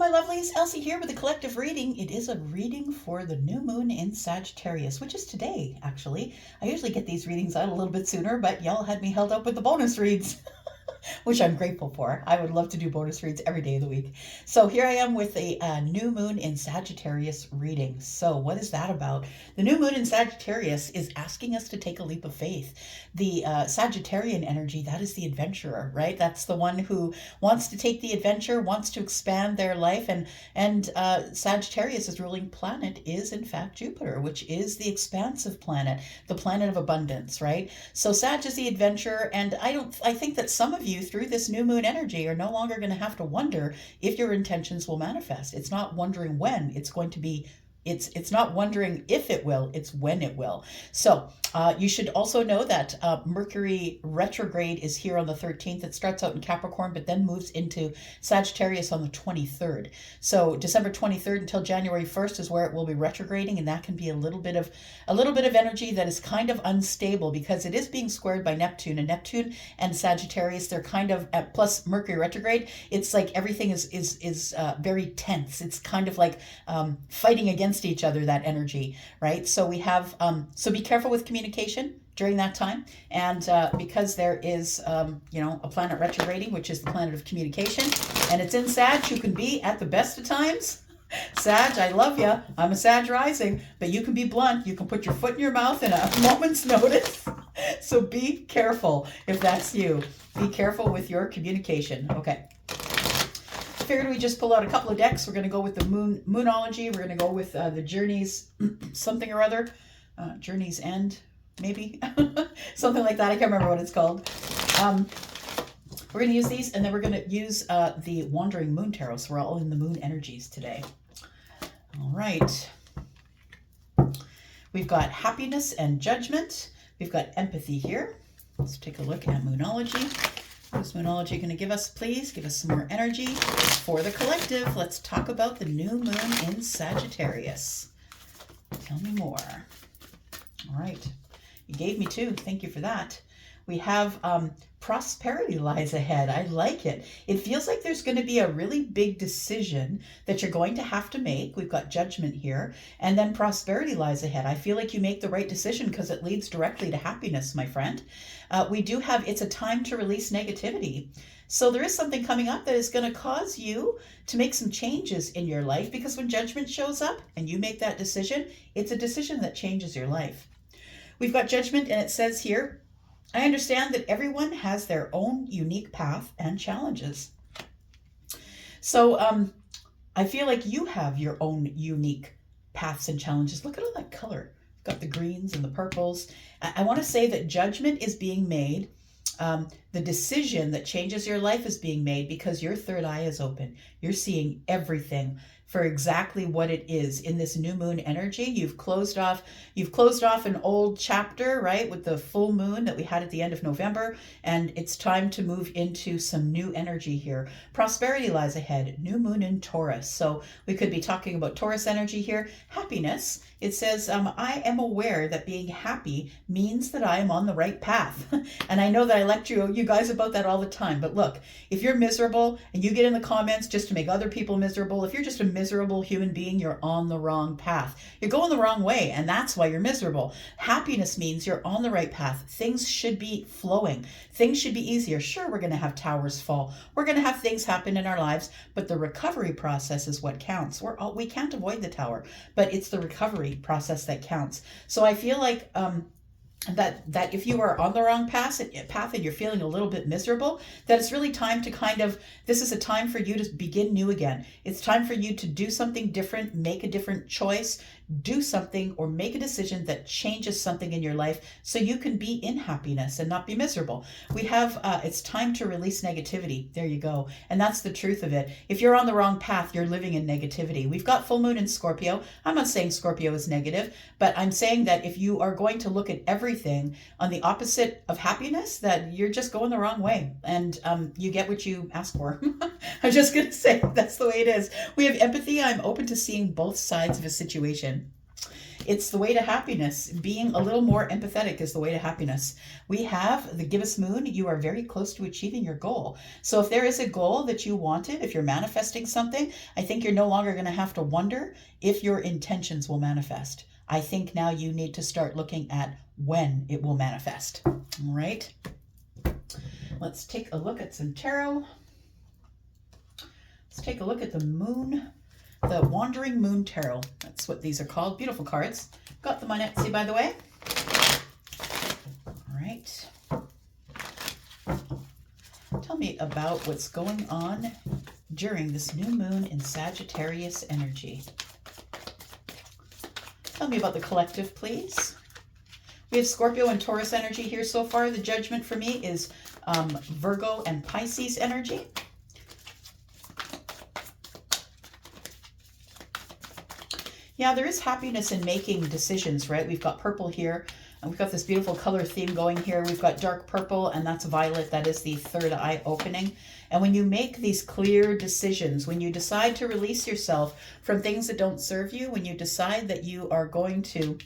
my lovelies, Elsie here with a collective reading. It is a reading for the new moon in Sagittarius, which is today, actually. I usually get these readings out a little bit sooner, but y'all had me held up with the bonus reads. Which I'm grateful for. I would love to do bonus reads every day of the week. So here I am with a new moon in Sagittarius reading. So what is that about? The new moon in Sagittarius is asking us to take a leap of faith. The Sagittarian energy, that is the adventurer, right? That's the one who wants to take the adventure, wants to expand their life. And Sagittarius' ruling planet is in fact Jupiter, which is the expansive planet, the planet of abundance, right? So Sag is the adventurer, and I think that some of you through this new moon energy are no longer going to have to wonder if your intentions will manifest. It's not wondering when it's going to be. It's not wondering if it will, it's when it will. So you should also know that Mercury retrograde is here on the 13th. It starts out in Capricorn, but then moves into Sagittarius on the 23rd. So December 23rd until January 1st is where it will be retrograding, and that can be a little bit of energy that is kind of unstable because it is being squared by Neptune, and Neptune and Sagittarius, they're kind of plus Mercury retrograde. It's like everything is very tense. It's kind of like fighting against each other, that energy, right? So we have so be careful with communication during that time, and because there is a planet retrograding, which is the planet of communication, and it's in Sag, you can be at the best of times. Sag, I love you. I'm a Sag rising, but you can be blunt. You can put your foot in your mouth in a moment's notice. So be careful if that's you. Be careful with your communication. Okay. Figured we just pull out a couple of decks. We're going to go with the Moonology. We're going to go with the Journeys something or other. Journey's End, maybe. Something like that. I can't remember what it's called. We're going to use these, and then we're going to use the Wandering Moon Tarot. So we're all in the moon energies today. All right. We've got Happiness and Judgment. We've got Empathy here. Let's take a look at Moonology. What is Moonology going to give us, please? Give us some more energy for the collective. Let's talk about the new moon in Sagittarius. Tell me more. All right. You gave me two. Thank you for that. We have prosperity lies ahead. I like it. It feels like there's going to be a really big decision that you're going to have to make. We've got Judgment here, and then prosperity lies ahead. I feel like you make the right decision because it leads directly to happiness, my friend. We do have, it's a time to release negativity. So there is something coming up that is going to cause you to make some changes in your life, because when Judgment shows up and you make that decision, it's a decision that changes your life. We've got Judgment, and it says here, I understand that everyone has their own unique path and challenges. So I feel like you have your own unique paths and challenges. Look at all that color. Got the greens and the purples. I want to say that judgment is being made. The decision that changes your life is being made because your third eye is open. You're seeing everything for exactly what it is in this new moon energy. You've closed off an old chapter, right, with the full moon that we had at the end of November, and it's time to move into some new energy here. Prosperity lies ahead, new moon in Taurus. So we could be talking about Taurus energy here. Happiness, it says, I am aware that being happy means that I am on the right path. And I know that I lecture you guys about that all the time, but look, if you're miserable and you get in the comments just to make other people miserable, if you're just a miserable human being, you're on the wrong path. You're going the wrong way, and that's why you're miserable. Happiness means you're on the right path. Things should be flowing. Things should be easier. Sure, we're going to have towers fall. We're going to have things happen in our lives, but the recovery process is what counts. We can't avoid the tower, but it's the recovery process that counts. So I feel like that if you are on the wrong path and you're feeling a little bit miserable, that it's really time to this is a time for you to begin new again. It's time for you to do something different, make a different choice, do something or make a decision that changes something in your life so you can be in happiness and not be miserable. We have, it's time to release negativity. There you go. And that's the truth of it. If you're on the wrong path, you're living in negativity. We've got full moon in Scorpio. I'm not saying Scorpio is negative, but I'm saying that if you are going to look at everything on the opposite of happiness, that you're just going the wrong way, and you get what you ask for. I'm just going to say that's the way it is. We have empathy. I'm open to seeing both sides of a situation. It's the way to happiness. Being a little more empathetic is the way to happiness. We have the gibbous moon. You are very close to achieving your goal. So if there is a goal that you wanted, if you're manifesting something, I think you're no longer going to have to wonder if your intentions will manifest. I think now you need to start looking at when it will manifest. All right. Let's take a look at some tarot. Let's take a look at the moon, the Wandering Moon Tarot. That's what these are called. Beautiful cards. Got them on Etsy, by the way. All right. Tell me about what's going on during this new moon in Sagittarius energy. Tell me about the collective, please. We have Scorpio and Taurus energy here so far. The judgment for me is Virgo and Pisces energy. Yeah, there is happiness in making decisions, right? We've got purple here, and we've got this beautiful color theme going here. We've got dark purple, and that's violet. That is the third eye opening. And when you make these clear decisions, when you decide to release yourself from things that don't serve you, when you decide that you are going to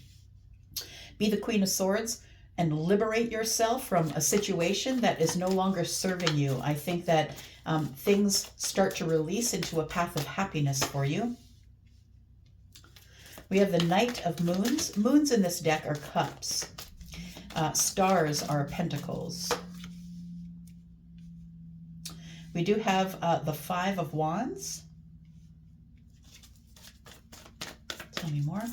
be the Queen of Swords and liberate yourself from a situation that is no longer serving you, I think that things start to release into a path of happiness for you. We have the Knight of Moons. Moons in this deck are cups. Stars are pentacles. We do have the Five of Wands. Tell me more.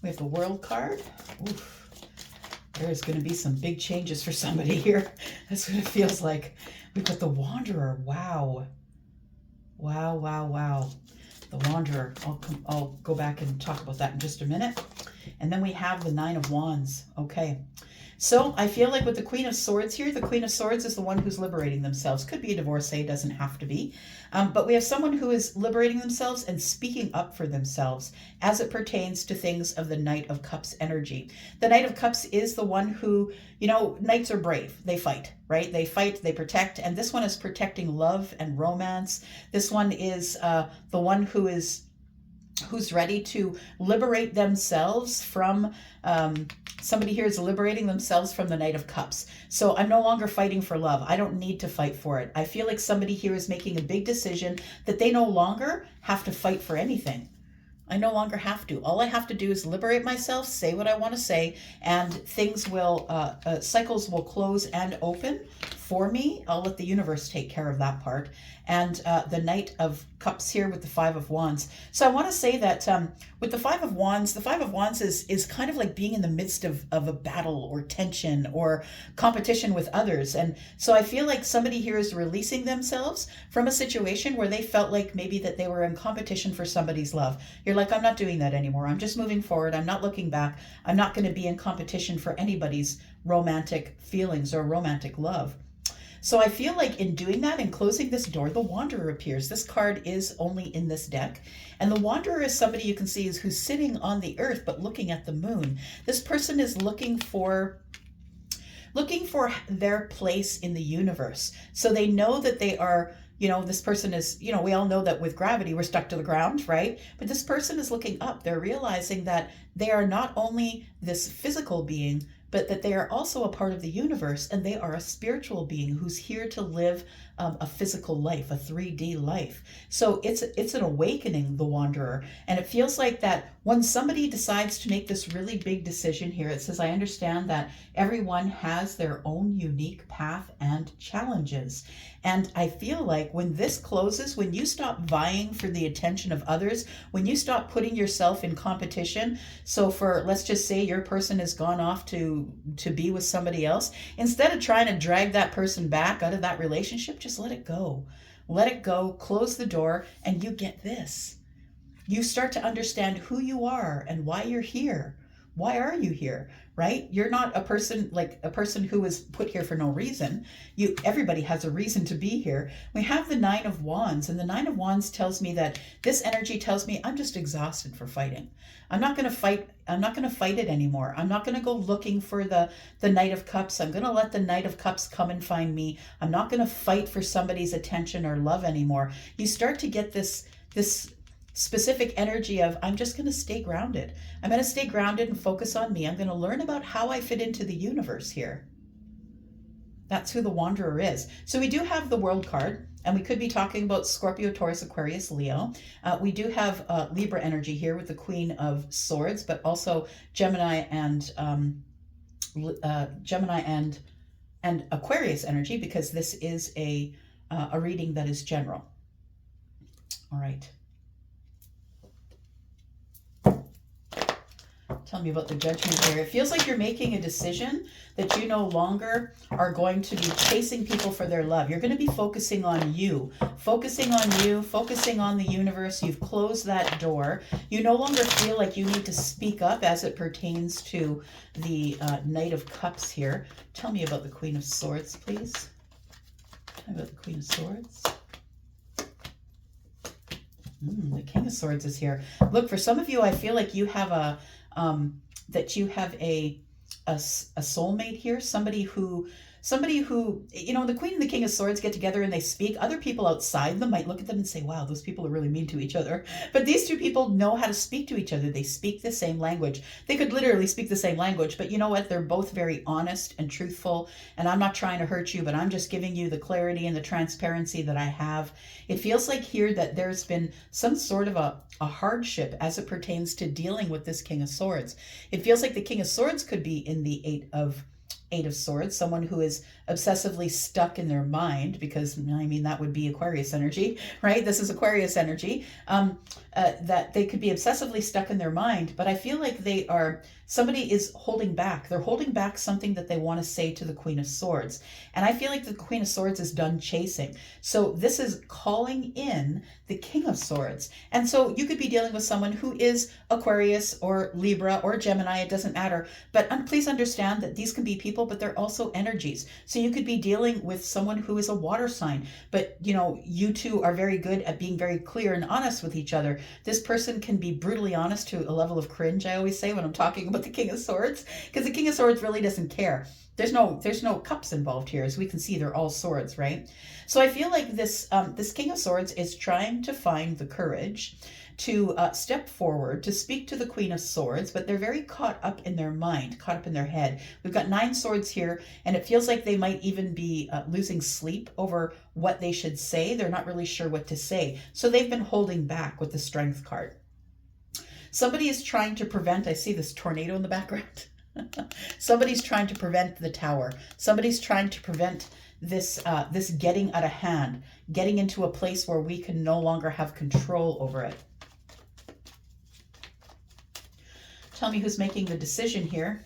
We have the World card. Oof. There's going to be some big changes for somebody here. That's what it feels like. We've got the Wanderer. Wow. Wow, wow, wow. The Wanderer. I'll go back and talk about that in just a minute. And then we have the Nine of Wands. Okay. So I feel like with the Queen of Swords here, the Queen of Swords is the one who's liberating themselves. Could be a divorcee, doesn't have to be. But we have someone who is liberating themselves and speaking up for themselves as it pertains to things of the Knight of Cups energy. The Knight of Cups is the one who, you know, knights are brave. They fight, right? They fight, they protect. And this one is protecting love and romance. This one is the one who's ready to liberate themselves from somebody here is liberating themselves from the Knight of Cups. So I'm no longer fighting for love. I don't need to fight for it. I feel like somebody here is making a big decision that they no longer have to fight for anything. I no longer have to. All I have to do is liberate myself, say what I want to say, and things will, cycles will close and open for me. I'll let the universe take care of that part. And the Knight of Cups here with the Five of Wands. So I want to say that with the Five of Wands is kind of like being in the midst of a battle or tension or competition with others. And so I feel like somebody here is releasing themselves from a situation where they felt like maybe that they were in competition for somebody's love. You're like, I'm not doing that anymore. I'm just moving forward. I'm not looking back. I'm not going to be in competition for anybody's romantic feelings or romantic love. So I feel like in doing that and closing this door, the Wanderer appears. This card is only in this deck. And the Wanderer is somebody you can see who's sitting on the earth but looking at the moon. This person is looking for their place in the universe. So they know that they are, you know, this person is, you know, we all know that with gravity we're stuck to the ground, right? But this person is looking up. They're realizing that they are not only this physical being, but that they are also a part of the universe, and they are a spiritual being who's here to live a physical life, a 3D life. So it's an awakening, the Wanderer. And it feels like that when somebody decides to make this really big decision here, it says, I understand that everyone has their own unique path and challenges. And I feel like when this closes, when you stop vying for the attention of others, when you stop putting yourself in competition, so for, let's just say your person has gone off to be with somebody else, instead of trying to drag that person back out of that relationship, just let it go. Let it go, close the door, and you get this. You start to understand who you are and why you're here. Why are you here? Right? You're not a person like a person who was put here for no reason. Everybody has a reason to be here. We have the Nine of Wands, and the Nine of Wands tells me that this energy tells me I'm just exhausted for fighting. I'm not going to fight. I'm not going to fight it anymore. I'm not going to go looking for the Knight of Cups. I'm going to let the Knight of Cups come and find me. I'm not going to fight for somebody's attention or love anymore. You start to get this specific energy of I'm just going to stay grounded. I'm going to stay grounded and focus on me. I'm going to learn about how I fit into the universe here. That's who the Wanderer is. So we do have the World card, and we could be talking about Scorpio, Taurus, Aquarius, Leo. We do have Libra energy here with the Queen of Swords, but also Gemini and Aquarius energy, because this is a reading that is general. All right. Tell me about the Judgment here. It feels like you're making a decision that you no longer are going to be chasing people for their love. You're going to be focusing on you, focusing on the universe. You've closed that door. You no longer feel like you need to speak up as it pertains to the Knight of Cups here. Tell me about the Queen of Swords, please. Tell me about the Queen of Swords. The King of Swords is here. Look, for some of you, I feel like you have a soulmate here, somebody who, the Queen and the King of Swords get together and they speak. Other people outside them might look at them and say, wow, those people are really mean to each other. But these two people know how to speak to each other. They speak the same language. They could literally speak the same language, but you know what? They're both very honest and truthful. And I'm not trying to hurt you, but I'm just giving you the clarity and the transparency that I have. It feels like here that there's been some sort of a hardship as it pertains to dealing with this King of Swords. It feels like the King of Swords could be in the Eight of Swords, someone who is obsessively stuck in their mind, because I mean that would be Aquarius energy, right? This is Aquarius energy, that they could be obsessively stuck in their mind, but I feel like somebody is holding back. They're holding back something that they want to say to the Queen of Swords. And I feel like the Queen of Swords is done chasing. So this is calling in the King of Swords. And so you could be dealing with someone who is Aquarius or Libra or Gemini, it doesn't matter. But please understand that these can be people, but they're also energies. So you could be dealing with someone who is a water sign, but you two are very good at being very clear and honest with each other. This person can be brutally honest to a level of cringe, I always say when I'm talking about the King of Swords, because the King of Swords really doesn't care. There's no cups involved here. As we can see, they're all swords, right? So I feel like this King of Swords is trying to find the courage to step forward, to speak to the Queen of Swords, but they're very caught up in their mind, caught up in their head. We've got 9 swords here, and it feels like they might even be losing sleep over what they should say. They're not really sure what to say. So they've been holding back with the Strength card. Somebody is trying to prevent, I see this tornado in the background. Somebody's trying to prevent the Tower. Somebody's trying to prevent this getting out of hand, getting into a place where we can no longer have control over it. Tell me who's making the decision here.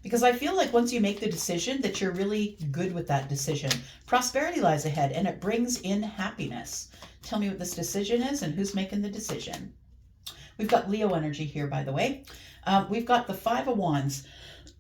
Because I feel like once you make the decision that you're really good with that decision. Prosperity lies ahead and it brings in happiness. Tell me what this decision is and who's making the decision. We've got Leo energy here, by the way. We've got the Five of Wands.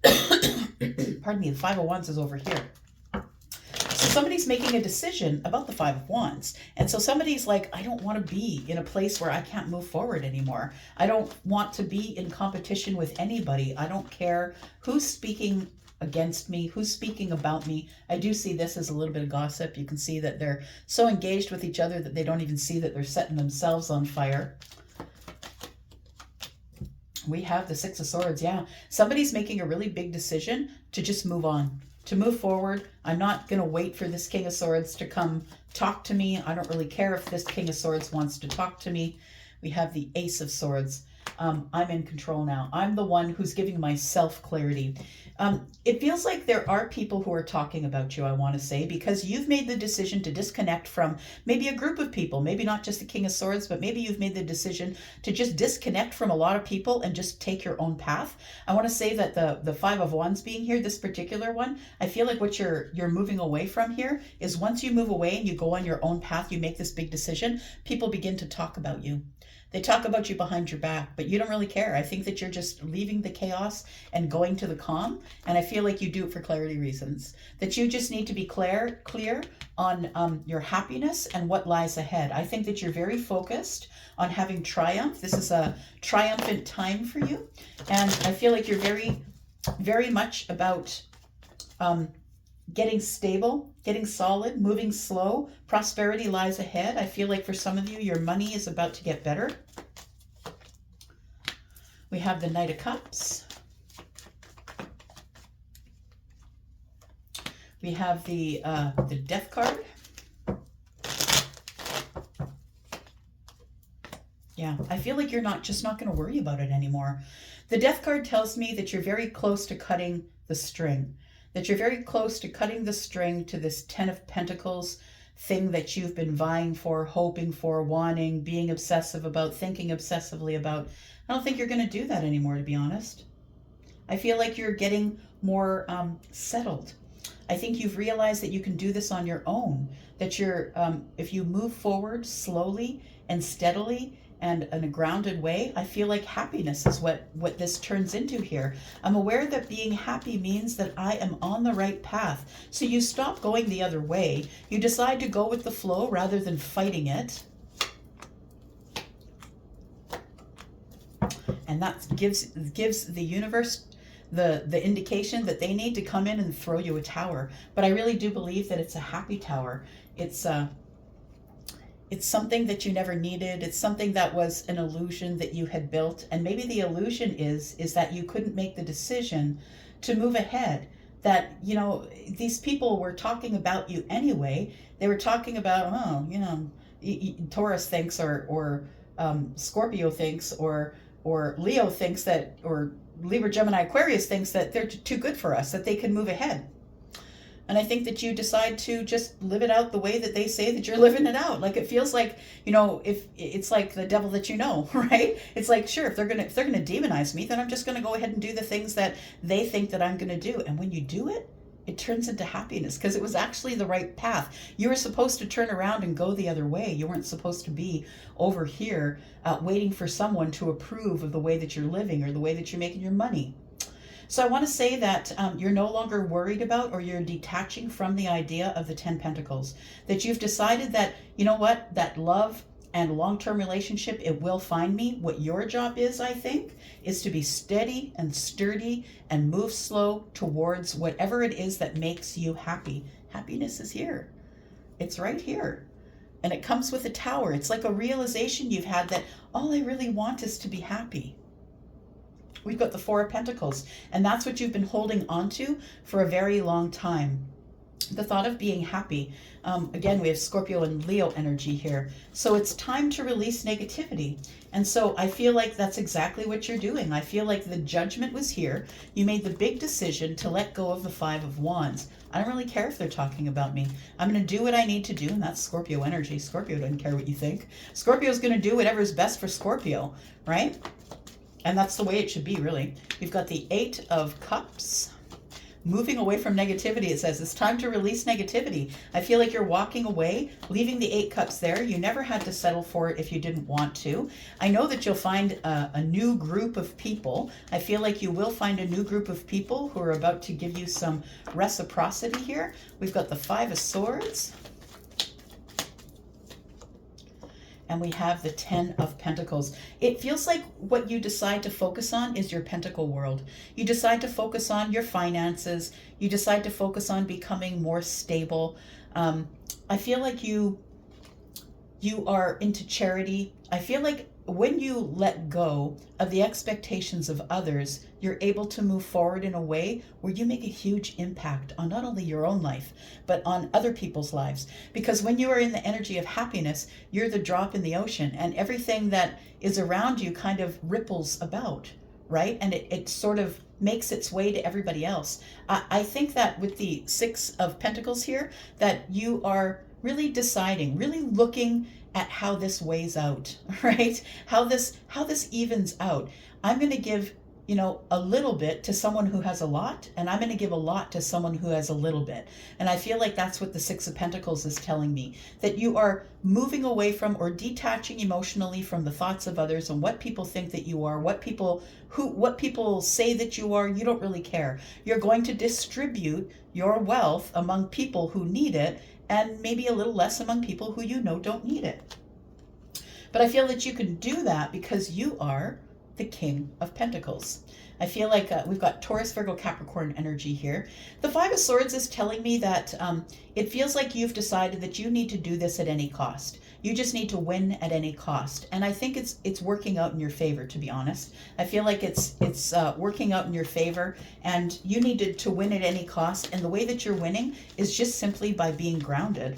Pardon me, the Five of Wands is over here. So somebody's making a decision about the Five of Wands. And so somebody's like, I don't want to be in a place where I can't move forward anymore. I don't want to be in competition with anybody. I don't care who's speaking against me, who's speaking about me. I do see this as a little bit of gossip. You can see that they're so engaged with each other that they don't even see that they're setting themselves on fire. We have the Six of Swords. Yeah, somebody's making a really big decision to just move on, to move forward. I'm not going to wait for this King of Swords to come talk to me. I don't really care if this King of Swords wants to talk to me. We have the Ace of Swords. I'm in control now. I'm the one who's giving myself clarity. It feels like there are people who are talking about you, I want to say, because you've made the decision to disconnect from maybe a group of people, maybe not just the King of Swords, but maybe you've made the decision to just disconnect from a lot of people and just take your own path. I want to say that the Five of Wands being here, this particular one, I feel like what you're moving away from here is once you move away and you go on your own path, you make this big decision, people begin to talk about you. They talk about you behind your back, but you don't really care. I think that you're just leaving the chaos and going to the calm. And I feel like you do it for clarity reasons. That you just need to be clear on your happiness and what lies ahead. I think that you're very focused on having triumph. This is a triumphant time for you. And I feel like you're very, very much about getting stable, getting solid, moving slow. Prosperity lies ahead. I feel like for some of you, your money is about to get better. We have the Knight of Cups. We have the Death card. Yeah, I feel like you're not going to worry about it anymore. The Death card tells me that you're very close to cutting the string. That you're very close to cutting the string to this Ten of Pentacles thing that you've been vying for, hoping for, wanting, being obsessive about, thinking obsessively about. I don't think you're going to do that anymore, to be honest. I feel like you're getting more settled. I think you've realized that you can do this on your own. That you're, if you move forward slowly and steadily, and in a grounded way, I feel like happiness is what this turns into here. I'm aware that being happy means that I am on the right path. So you stop going the other way. You decide to go with the flow rather than fighting it. And that gives the universe the indication that they need to come in and throw you a tower. But I really do believe that it's a happy tower. It's something that you never needed. It's something that was an illusion that you had built. And maybe the illusion is that you couldn't make the decision to move ahead. That, you know, these people were talking about you anyway. They were talking about, oh, you know, Taurus thinks or Scorpio thinks or Leo thinks that, or Libra, Gemini, Aquarius thinks that they're too good for us, that they can move ahead. And I think that you decide to just live it out the way that they say that you're living it out. Like, it feels like, you know, if it's like the devil that you know, right? It's like, sure, if they're gonna demonize me, then I'm just gonna go ahead and do the things that they think that I'm gonna do. And when you do it, it turns into happiness because it was actually the right path. You were supposed to turn around and go the other way. You weren't supposed to be over here waiting for someone to approve of the way that you're living or the way that you're making your money. So I want to say that you're no longer worried about, or you're detaching from the idea of the 10 Pentacles. That you've decided that, you know what, that love and long-term relationship, it will find me. What your job is, I think, is to be steady and sturdy and move slow towards whatever it is that makes you happy. Happiness is here. It's right here. And it comes with a tower. It's like a realization you've had that all I really want is to be happy. We've got the Four of Pentacles, and that's what you've been holding on to for a very long time. The thought of being happy. Again, we have Scorpio and Leo energy here. So it's time to release negativity. And so I feel like that's exactly what you're doing. I feel like the judgment was here. You made the big decision to let go of the Five of Wands. I don't really care if they're talking about me. I'm going to do what I need to do, and that's Scorpio energy. Scorpio doesn't care what you think. Scorpio's going to do whatever is best for Scorpio, right? And that's the way it should be, really. We've got the Eight of Cups. Moving away from negativity, it says. It's time to release negativity. I feel like you're walking away, leaving the 8 cups there. You never had to settle for it if you didn't want to. I know that you'll find a new group of people. I feel like you will find a new group of people who are about to give you some reciprocity here. We've got the 5 of Swords. And we have the 10 of Pentacles. It feels like what you decide to focus on is your pentacle world. You decide to focus on your finances. You decide to focus on becoming more stable. I feel like you are into charity. I feel like when you let go of the expectations of others, you're able to move forward in a way where you make a huge impact on not only your own life, but on other people's lives. Because when you are in the energy of happiness, you're the drop in the ocean, and everything that is around you kind of ripples about, right? And it sort of makes its way to everybody else. I think that with the 6 of Pentacles here, that you are really deciding, really looking at how this weighs out, right? How this evens out. I'm going to give, you know, a little bit to someone who has a lot, and I'm going to give a lot to someone who has a little bit. And I feel like that's what the Six of Pentacles is telling me, that you are moving away from or detaching emotionally from the thoughts of others and what people think that you are, what people say that you are. You don't really care. You're going to distribute your wealth among people who need it, and maybe a little less among people who you know don't need it. But I feel that you can do that because you are the King of Pentacles. I feel like we've got Taurus, Virgo, Capricorn energy here. The Five of Swords is telling me that it feels like you've decided that you need to do this at any cost. You just need to win at any cost. And I think it's working out in your favor, to be honest. I feel like it's working out in your favor, and you need to win at any cost. And the way that you're winning is just simply by being grounded.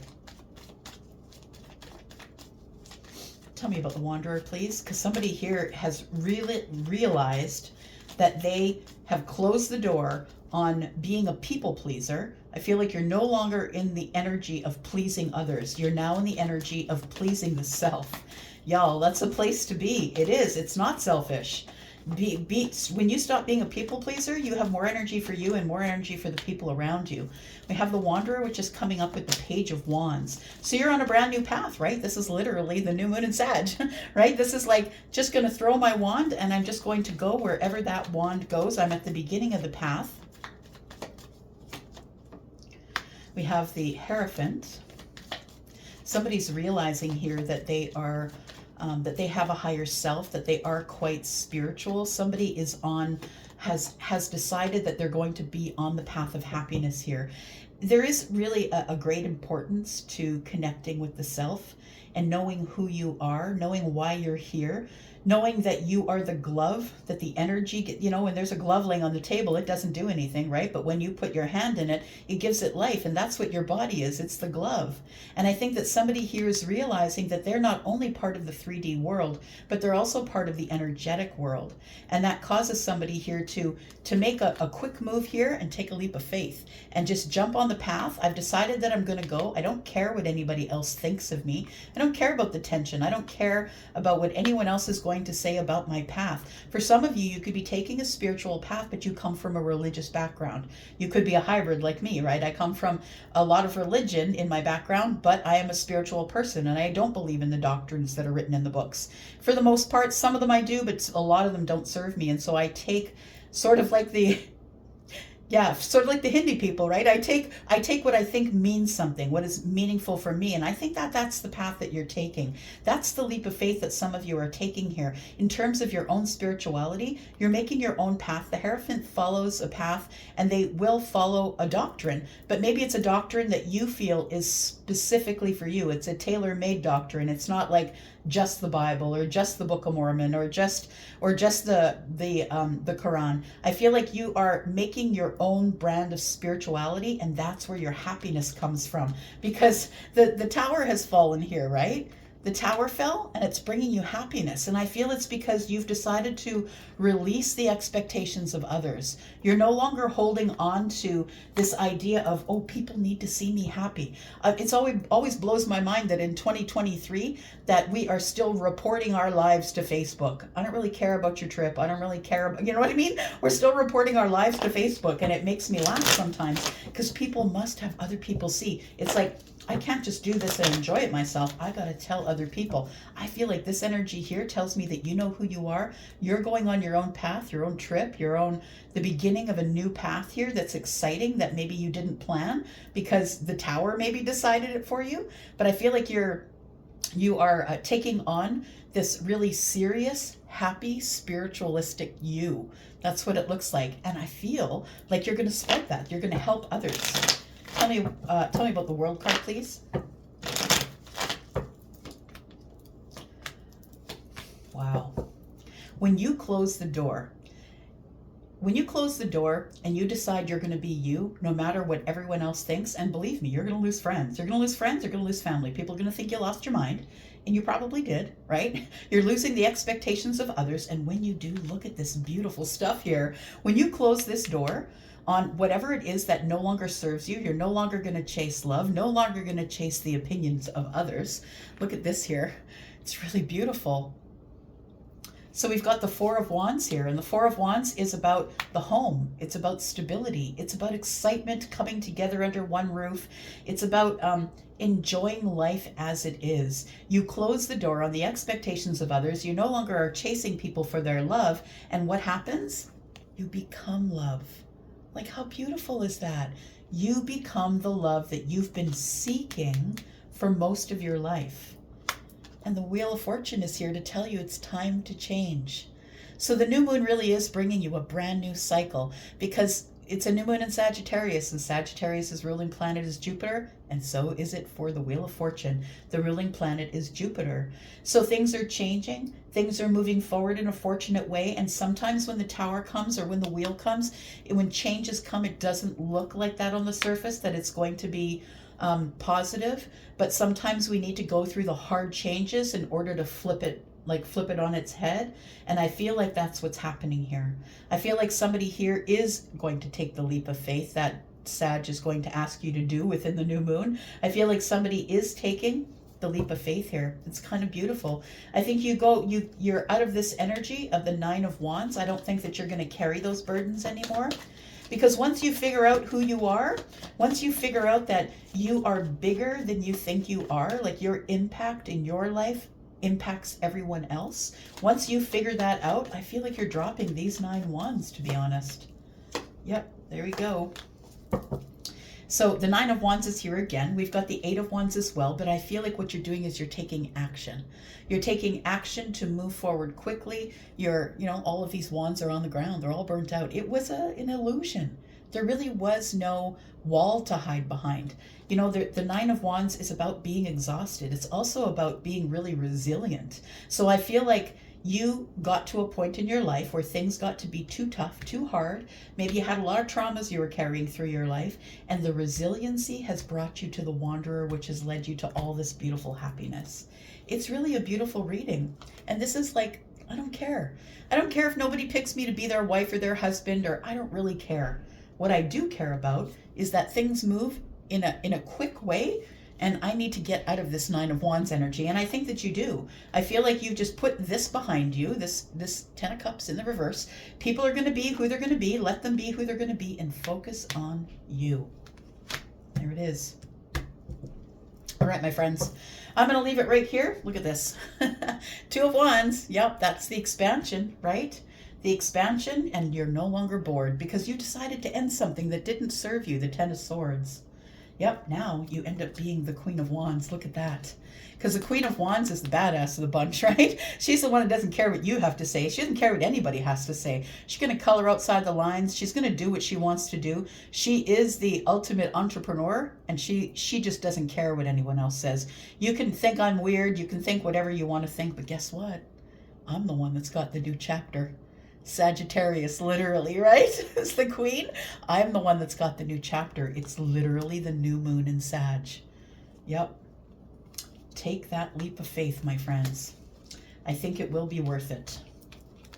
Tell me about the Wanderer, please, because somebody here has really realized that they have closed the door on being a people pleaser. I feel like you're no longer in the energy of pleasing others. You're now in the energy of pleasing the self. Y'all, that's a place to be. It is. It's not selfish. When you stop being a people pleaser, you have more energy for you and more energy for the people around you. We have the Wanderer, which is coming up with the Page of Wands. So you're on a brand new path, right? This is literally the new moon in Sag, right? This is like just going to throw my wand and I'm just going to go wherever that wand goes. I'm at the beginning of the path. We have the Hierophant. Somebody's realizing here that they are that they have a higher self, that they are quite spiritual. Somebody has decided that they're going to be on the path of happiness here. There is really a great importance to connecting with the self and knowing who you are, knowing why you're here, knowing that you are the glove, that the energy, you know, when there's a glove laying on the table, it doesn't do anything, right? But when you put your hand in it, it gives it life. And that's what your body is. It's the glove. And I think that somebody here is realizing that they're not only part of the 3D world, but they're also part of the energetic world. And that causes somebody here to make a quick move here and take a leap of faith and just jump on the path. I've decided that I'm going to go. I don't care what anybody else thinks of me. I don't care about the tension. I don't care about what anyone else is going to say about my path. For some of you, you could be taking a spiritual path, but you come from a religious background. You could be a hybrid like me, right? I come from a lot of religion in my background, but I am a spiritual person and I don't believe in the doctrines that are written in the books. For the most part, some of them I do, but a lot of them don't serve me. And so I take sort of like the Hindi people, right? I take what I think means something, what is meaningful for me. And I think that that's the path that you're taking. That's the leap of faith that some of you are taking here. In terms of your own spirituality, you're making your own path. The Hierophant follows a path and they will follow a doctrine, but maybe it's a doctrine that you feel is specifically for you. It's a tailor-made doctrine. It's not like just the Bible or just the Book of Mormon or just the Quran. I feel like you are making your own brand of spirituality, and that's where your happiness comes from. Because the tower has fallen here, right? The tower fell and it's bringing you happiness. And I feel it's because you've decided to release the expectations of others. You're no longer holding on to this idea of, oh, people need to see me happy. It's always blows my mind that in 2023 that we are still reporting our lives to Facebook. I don't really care about your trip. I don't really care about, you know what I mean? We're still reporting our lives to Facebook, and it makes me laugh sometimes because people must have other people see. It's like, I can't just do this and enjoy it myself. I got to tell other people. I feel like this energy here tells me that you know who you are. You're going on your own path, your own trip, the beginning of a new path here that's exciting that maybe you didn't plan because the tower maybe decided it for you. But I feel like you are taking on this really serious, happy, spiritualistic you. That's what it looks like. And I feel like you're going to spread that. You're going to help others. Tell me about the World card, please. Wow. When you close the door and you decide you're going to be you, no matter what everyone else thinks, and believe me, you're going to lose friends. You're going to lose friends, you're going to lose family. People are going to think you lost your mind, and you probably did, right? You're losing the expectations of others, and when you do, look at this beautiful stuff here. When you close this door on whatever it is that no longer serves you, you're no longer going to chase love, no longer going to chase the opinions of others. Look at this here. It's really beautiful. So we've got the Four of Wands here, and the Four of Wands is about the home. It's about stability. It's about excitement coming together under one roof. It's about enjoying life as it is. You close the door on the expectations of others. You no longer are chasing people for their love. And what happens? You become love. Like, how beautiful is that? You become the love that you've been seeking for most of your life. And the Wheel of Fortune is here to tell you it's time to change. So the new moon really is bringing you a brand new cycle, because it's a new moon in Sagittarius, and Sagittarius' ruling planet is Jupiter, and so is it for the Wheel of Fortune. The ruling planet is Jupiter. So things are changing, things are moving forward in a fortunate way, and sometimes when the Tower comes or when the Wheel comes, when changes come, it doesn't look like that on the surface, that it's going to be positive, but sometimes we need to go through the hard changes in order to flip it on its head. And I feel like that's what's happening here. I feel like somebody here is going to take the leap of faith that Sag is going to ask you to do within the new moon. I feel like somebody is taking the leap of faith here. It's kind of beautiful. I think you're out of this energy of the Nine of Wands. I don't think that you're going to carry those burdens anymore. Because once you figure out who you are, once you figure out that you are bigger than you think you are, like your impact in your life impacts everyone else, once you figure that out, I feel like you're dropping these 9 wands, to be honest. Yep, there we go. So the 9 of Wands is here again. We've got the 8 of Wands as well, but I feel like what you're doing is you're taking action. You're taking action to move forward quickly. All of these wands are on the ground. They're all burnt out. It was an illusion. There really was no wall to hide behind. The 9 of Wands is about being exhausted. It's also about being really resilient. So I feel like you got to a point in your life where things got to be too tough, too hard. Maybe you had a lot of traumas you were carrying through your life, and the resiliency has brought you to the Wanderer, which has led you to all this beautiful happiness. It's really a beautiful reading. And this is like, I don't care. I don't care if nobody picks me to be their wife or their husband, or I don't really care. What I do care about is that things move in a quick way, and I need to get out of this 9 of Wands energy. And I think that you do. I feel like you just put this behind you, this 10 of Cups in the reverse. People are going to be who they're going to be. Let them be who they're going to be, and focus on you. There it is. All right, my friends. I'm going to leave it right here. Look at this. 2 of Wands. Yep, that's the expansion, right? The expansion, and you're no longer bored because you decided to end something that didn't serve you, the 10 of Swords. Yep, now you end up being the Queen of Wands. Look at that. Because the Queen of Wands is the badass of the bunch, right? She's the one that doesn't care what you have to say. She doesn't care what anybody has to say. She's going to color outside the lines. She's going to do what she wants to do. She is the ultimate entrepreneur, and she just doesn't care what anyone else says. You can think I'm weird. You can think whatever you want to think, but guess what? I'm the one that's got the new chapter. Sagittarius, literally, right? It's the queen. I'm the one that's got the new chapter. It's literally the new moon in Sag. Yep. Take that leap of faith, my friends. I think it will be worth it.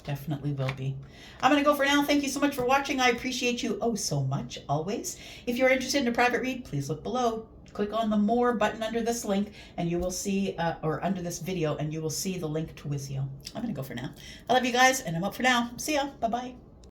Definitely will be. I'm going to go for now. Thank you so much for watching. I appreciate you oh so much, always. If you're interested in a private read, please look below. Click on the More button under this link, and you will see, or under this video, and you will see the link to Wisio. I'm going to go for now. I love you guys, and I'm up for now. See ya. Bye-bye.